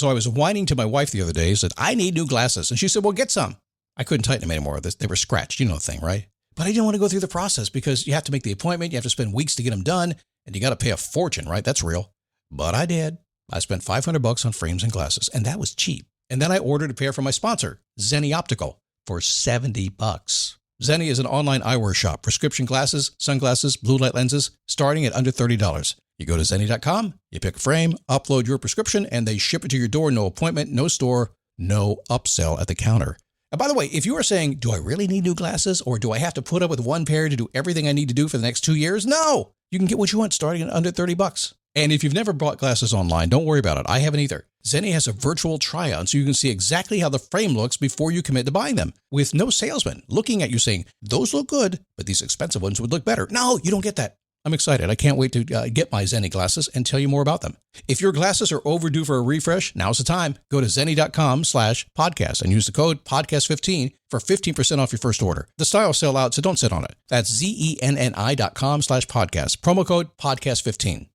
So I was whining to my wife the other day, said, I need new glasses. And she said, well, get some. I couldn't tighten them anymore. They were scratched. You know the thing, right? But I didn't want to go through the process because you have to make the appointment. You have to spend weeks to get them done. And you got to pay a fortune, right? That's real. But I did. I spent $500 on frames and glasses, and that was cheap. And then I ordered a pair from my sponsor, Zenni Optical, for $70. Zenni is an online eyewear shop. Prescription glasses, sunglasses, blue light lenses, starting at under $30. You go to Zenni.com, you pick a frame, upload your prescription, and they ship it to your door. No appointment, no store, no upsell at the counter. And by the way, if you are saying, do I really need new glasses, or do I have to put up with one pair to do everything I need to do for the next 2 years? No! You can get what you want starting at under $30. And if you've never bought glasses online, don't worry about it. I haven't either. Zenni has a virtual try-on, so you can see exactly how the frame looks before you commit to buying them, with no salesman looking at you saying, those look good, but these expensive ones would look better. No, you don't get that. I'm excited. I can't wait to get my Zenni glasses and tell you more about them. If your glasses are overdue for a refresh, now's the time. Go to Zenni.com/podcast and use the code podcast15 for 15% off your first order. The styles sell out, so don't sit on it. That's Zenni.com/podcast. Promo code podcast15.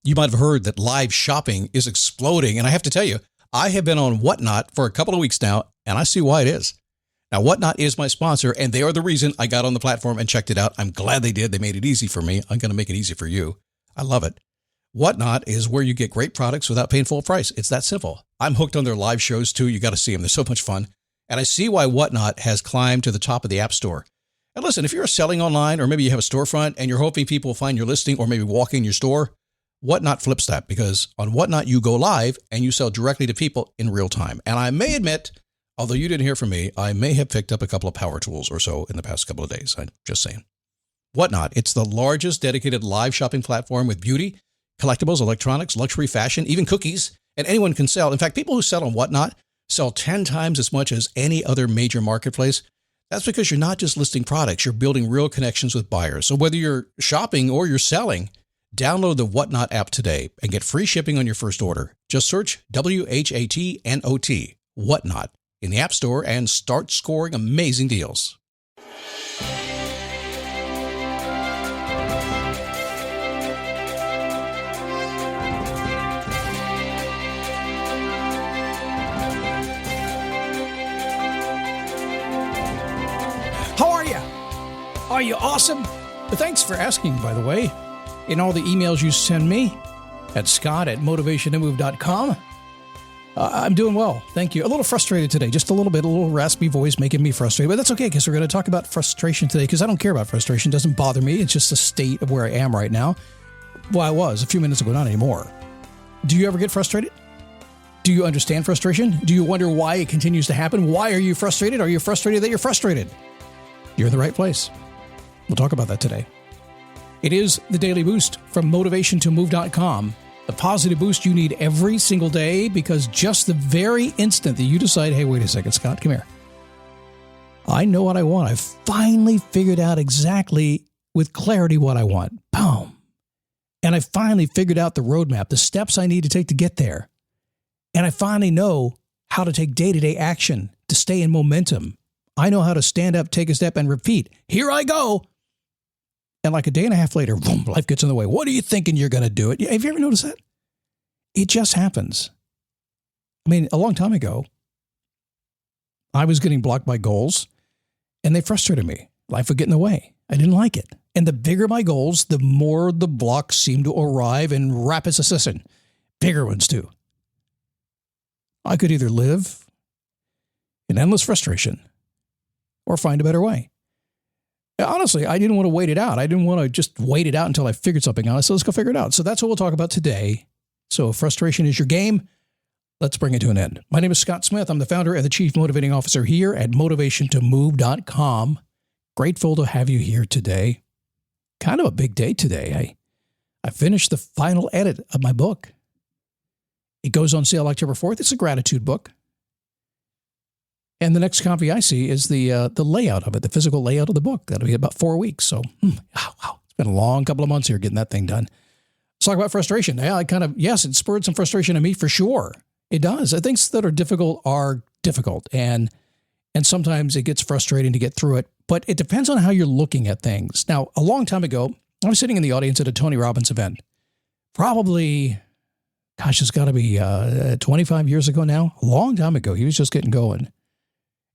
You might have heard that live shopping is exploding, and I have to tell you, I have been on Whatnot for a couple of weeks now, and I see why it is. Now, Whatnot is my sponsor, and they are the reason I got on the platform and checked it out. I'm glad they did. They made it easy for me. I'm going to make it easy for you. I love it. Whatnot is where you get great products without paying full price. It's that simple. I'm hooked on their live shows, too. You got to see them. They're so much fun. And I see why Whatnot has climbed to the top of the App Store. And listen, if you're selling online, or maybe you have a storefront and you're hoping people will find your listing or maybe walk in your store, Whatnot flips that, because on Whatnot, you go live and you sell directly to people in real time. And I may admit, although you didn't hear from me, I may have picked up a couple of power tools or so in the past couple of days. I'm just saying. Whatnot, it's the largest dedicated live shopping platform with beauty, collectibles, electronics, luxury, fashion, even cookies, and anyone can sell. In fact, people who sell on Whatnot sell 10 times as much as any other major marketplace. That's because you're not just listing products, you're building real connections with buyers. So whether you're shopping or you're selling, download the Whatnot app today and get free shipping on your first order. Just search WHATNOT, Whatnot, in the App Store and start scoring amazing deals. How are you? Are you awesome? Thanks for asking, by the way. In all the emails you send me at scott@motivationtomove.com. I'm doing well. Thank you. A little frustrated today, just a little raspy voice making me frustrated, but that's okay because we're going to talk about frustration today because I don't care about frustration. It doesn't bother me. It's just a state of where I am right now. Well, I was a few minutes ago, not anymore. Do you ever get frustrated? Do you understand frustration? Do you wonder why it continues to happen? Why are you frustrated? Are you frustrated that you're frustrated? You're in the right place. We'll talk about that today. It is the Daily Boost from motivationtomove.com. The positive boost you need every single day because just the very instant that you decide, hey, wait a second, Scott, come here. I know what I want. I've finally figured out exactly with clarity what I want. Boom. And I finally figured out the roadmap, the steps I need to take to get there. And I finally know how to take day-to-day action to stay in momentum. I know how to stand up, take a step, and repeat. Here I go. And like a day and a half later, boom, life gets in the way. What are you thinking you're going to do it? Have you ever noticed that? It just happens. I mean, a long time ago, I was getting blocked by goals, and they frustrated me. Life would get in the way. I didn't like it. And the bigger my goals, the more the blocks seemed to arrive in rapid succession. Bigger ones, too. I could either live in endless frustration or find a better way. Honestly, I didn't want to wait it out. I didn't want to just wait it out until I figured something out. So let's go figure it out. So that's what we'll talk about today. So if frustration is your game, let's bring it to an end. My name is Scott Smith. I'm the founder and the Chief Motivating Officer here at motivationtomove.com. Grateful to have you here today. Kind of a big day today. I finished the final edit of my book. It goes on sale October 4th. It's a gratitude book. And the next copy I see is the layout of it, the physical layout of the book. That'll be about 4 weeks. So, wow, it's been a long couple of months here getting that thing done. Let's talk about frustration. Yeah, yes, it spurred some frustration in me for sure. It does. Things that are difficult, and sometimes it gets frustrating to get through it. But it depends on how you're looking at things. Now, a long time ago, I was sitting in the audience at a Tony Robbins event. Probably, gosh, it's got to be 25 years ago now, a long time ago. He was just getting going.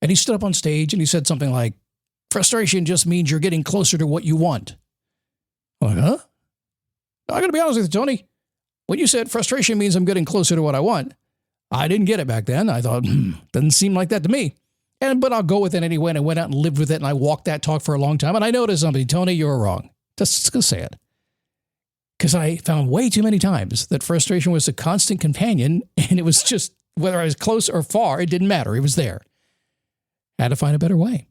And he stood up on stage and he said something like, frustration just means you're getting closer to what you want. I'm like, huh? I got to be honest with you, Tony. When you said frustration means I'm getting closer to what I want, I didn't get it back then. I thought, doesn't seem like that to me. But I'll go with it anyway. And I went out and lived with it and I walked that talk for a long time. And I noticed something, Tony, you were wrong. Just going to say it. Because I found way too many times that frustration was a constant companion and it was just, whether I was close or far, it didn't matter. It was there. I had to find a better way.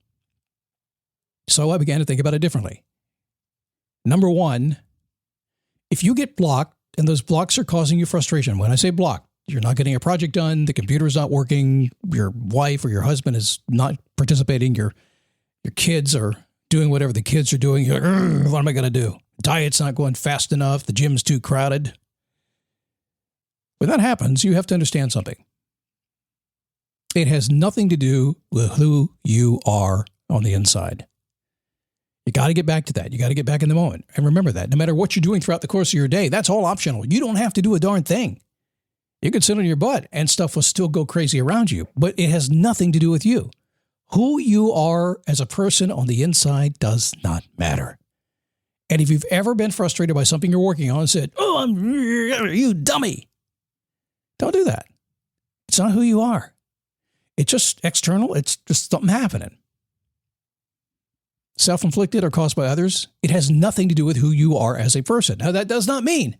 So I began to think about it differently. Number one, if you get blocked and those blocks are causing you frustration, when I say blocked, you're not getting a project done, the computer's not working, your wife or your husband is not participating, your kids are doing whatever the kids are doing, you're like, what am I going to do? Diet's not going fast enough, the gym's too crowded. When that happens, you have to understand something. It has nothing to do with who you are on the inside. You got to get back to that. You got to get back in the moment. And remember that no matter what you're doing throughout the course of your day, that's all optional. You don't have to do a darn thing. You could sit on your butt and stuff will still go crazy around you, but it has nothing to do with you. Who you are as a person on the inside does not matter. And if you've ever been frustrated by something you're working on and said, oh, you dummy, don't do that. It's not who you are. It's just external. It's just something happening. Self-inflicted or caused by others, it has nothing to do with who you are as a person. Now, that does not mean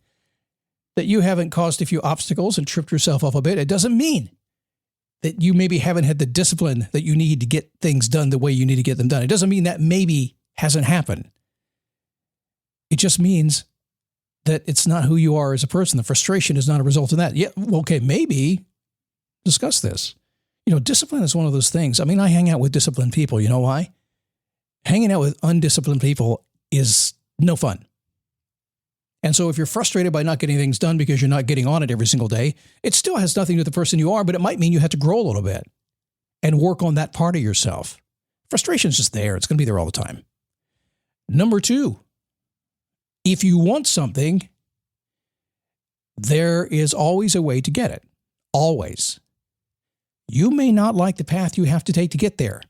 that you haven't caused a few obstacles and tripped yourself up a bit. It doesn't mean that you maybe haven't had the discipline that you need to get things done the way you need to get them done. It doesn't mean that maybe hasn't happened. It just means that it's not who you are as a person. The frustration is not a result of that. Yeah, well, okay, maybe discuss this. You know, discipline is one of those things. I mean, I hang out with disciplined people. You know why? Hanging out with undisciplined people is no fun. And so if you're frustrated by not getting things done because you're not getting on it every single day, it still has nothing to do with the person you are, but it might mean you have to grow a little bit and work on that part of yourself. Frustration is just there. It's going to be there all the time. Number two, if you want something, there is always a way to get it. Always. You may not like the path you have to take to get there.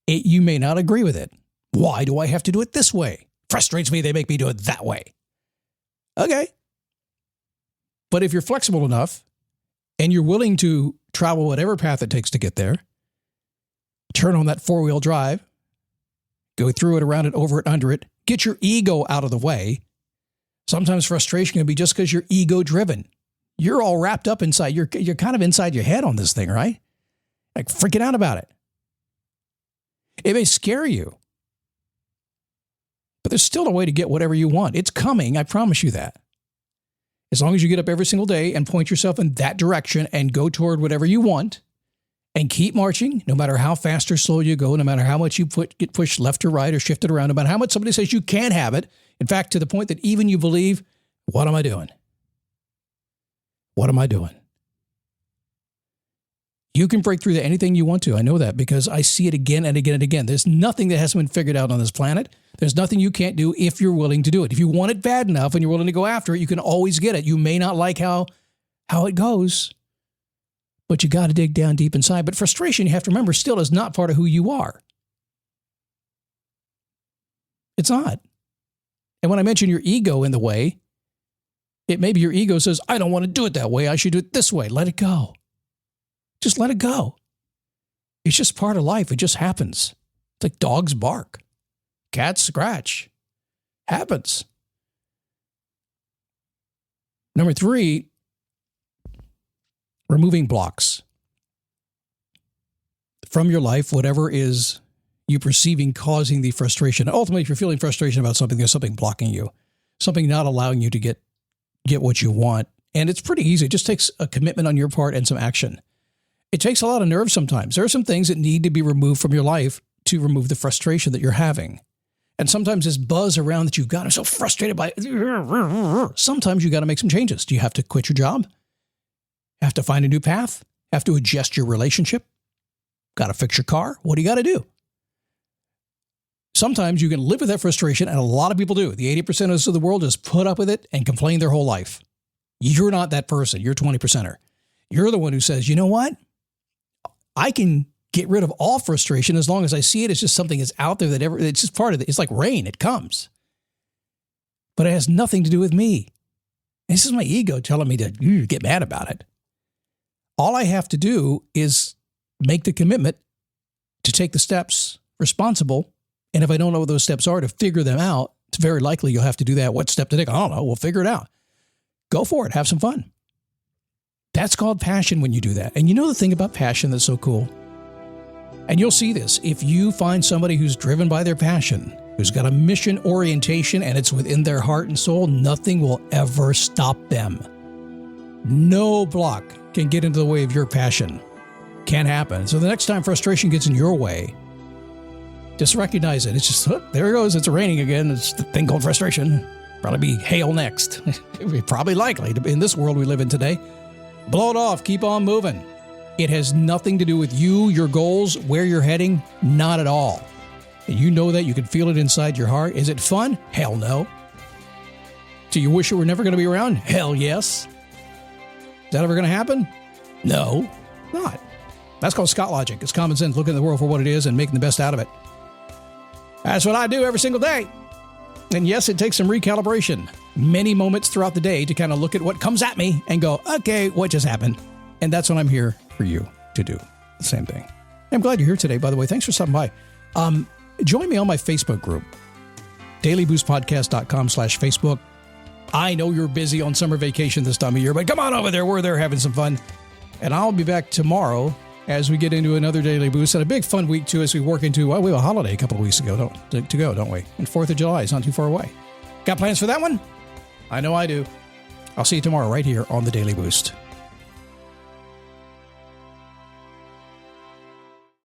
You may not agree with it. Why do I have to do it this way? Frustrates me, they make me do it that way. Okay. But if you're flexible enough and you're willing to travel whatever path it takes to get there, turn on that four-wheel drive, go through it, around it, over it, under it, get your ego out of the way. Sometimes frustration can be just because you're ego-driven. You're all wrapped up inside. You're kind of inside your head on this thing, right? Like freaking out about it. It may scare you. But there's still a way to get whatever you want. It's coming, I promise you that. As long as you get up every single day and point yourself in that direction and go toward whatever you want and keep marching, no matter how fast or slow you go, no matter how much you get pushed left or right or shifted around, no matter how much somebody says you can't have it. In fact, to the point that even you believe, what am I doing? What am I doing? You can break through to anything you want to. I know that because I see it again and again and again. There's nothing that hasn't been figured out on this planet. There's nothing you can't do if you're willing to do it. If you want it bad enough and you're willing to go after it, you can always get it. You may not like how it goes, but you got to dig down deep inside. But frustration, you have to remember, still is not part of who you are. It's not. And when I mention your ego in the way, it may be your ego says, I don't want to do it that way. I should do it this way. Let it go. Just let it go. It's just part of life. It just happens. It's like dogs bark. Cats scratch. Happens. Number three, removing blocks from your life, whatever is you perceiving causing the frustration. Ultimately, if you're feeling frustration about something, there's something blocking you, something not allowing you to get what you want. And it's pretty easy. It just takes a commitment on your part and some action. It takes a lot of nerve sometimes. There are some things that need to be removed from your life to remove the frustration that you're having. And sometimes this buzz around that you've got, I'm so frustrated by it. Sometimes you got to make some changes. Do you have to quit your job? Have to find a new path? Have to adjust your relationship? Got to fix your car? What do you got to do? Sometimes you can live with that frustration, and a lot of people do. The 80% of the world just put up with it and complain their whole life. You're not that person. You're 20%er. You're the one who says, you know what? I can get rid of all frustration as long as I see it as just something that's out there it's just part of it. It's like rain. It comes. But it has nothing to do with me. This is my ego telling me to get mad about it. All I have to do is make the commitment to take the steps responsible. And if I don't know what those steps are, to figure them out. It's very likely you'll have to do that. What step to take? I don't know. We'll figure it out. Go for it. Have some fun. That's called passion when you do that. And you know the thing about passion that's so cool? And you'll see this. If you find somebody who's driven by their passion, who's got a mission orientation, and it's within their heart and soul, nothing will ever stop them. No block can get into the way of your passion. Can't happen. So the next time frustration gets in your way, just recognize it. It's just, there it goes. It's raining again. It's the thing called frustration. Probably be hail next. Probably likely in this world we live in today. Blow it off. Keep on moving. It has nothing to do with you, your goals, where you're heading. Not at all. And you know that. You can feel it inside your heart. Is it fun? Hell no. Do you wish it were never going to be around? Hell yes. Is that ever going to happen? No, not. That's called Scott logic. It's common sense, looking at the world for what it is and making the best out of it. That's what I do every single day. And yes, it takes some recalibration. Many moments throughout the day to kind of look at what comes at me and go, okay, what just happened? And that's what I'm here for you to do. The same thing. I'm glad you're here today, by the way. Thanks for stopping by. Join me on my Facebook group, dailyboostpodcast.com/Facebook. I know you're busy on summer vacation this time of year, but come on over there. We're there having some fun. And I'll be back tomorrow as we get into another Daily Boost and a big fun week, too, as we work into, we have a holiday a couple of weeks ago to go, don't we? And 4th of July is not too far away. Got plans for that one? I know I do. I'll see you tomorrow right here on the Daily Boost.